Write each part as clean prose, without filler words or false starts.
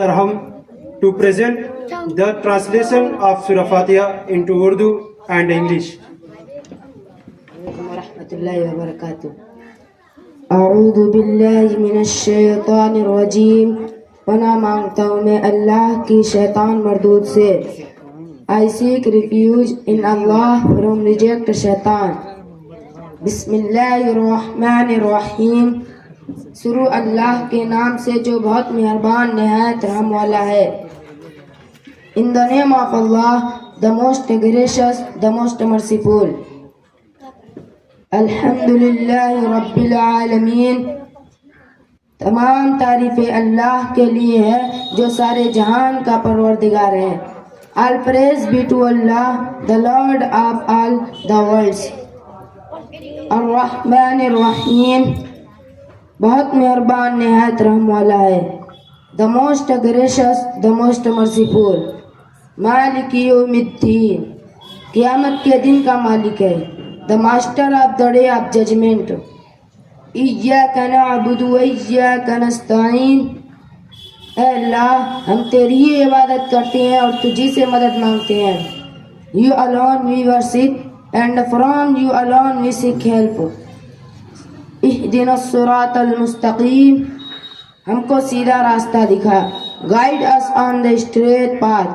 Arham to present the translation of Surah Fatiha into Urdu and English. Warahmatullahi wabarakatuh. A'udhu billahi minash shaitanir rajim. پناہ مانگتا ہوں میں اللہ کی شیطان مردود سے. I seek refuge in Allah from reject شیطان. بسم اللہ الرحمن الرحیم. شروع اللہ کے نام سے جو بہت مہربان نہایت رحم والا ہے. In the name of Allah, the most gracious, the most merciful. الحمدللہ رب العالمین. تمام تعریفیں اللہ کے لیے ہے جو سارے جہان کا پروردگار ہے. All praise be to Allah, the Lord of all the worlds. الرحمن الرحیم. بہت مہربان نہایت رحم والا ہے. The most gracious, the most merciful. مالک یوم الدین. قیامت کے دن کا مالک ہے. The master of the day of judgment. ایاک نعبد و ایاک نستعین. اے اللہ ہم تیری ہی عبادت کرتے ہیں اور تجھی سے مدد مانگتے ہیں. You alone we worship and from you alone we seek help. اہدنا الصراط المستقیم. ہم کو سیدھا راستہ دکھا. Guide us on the straight path.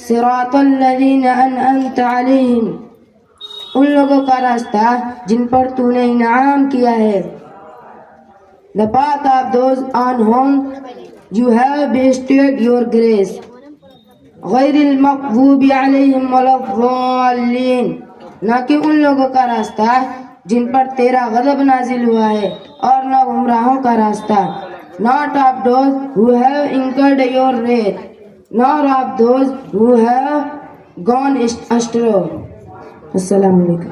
صراط الذین انعمت علیہم. ان لوگوں کا راستہ جن پر تو نے انعام کیا ہے. The path of those on whom you have bestowed your grace. غیر المغضوب علیہم ولا الضالین. نہ کہ ان لوگوں کا راستہ جن پر تیرا غضب نازل ہوا ہے اور نہ گمراہوں کا راستہ. Not of those who have incurred your wrath, nor of those who have gone astray. السلام علیکم.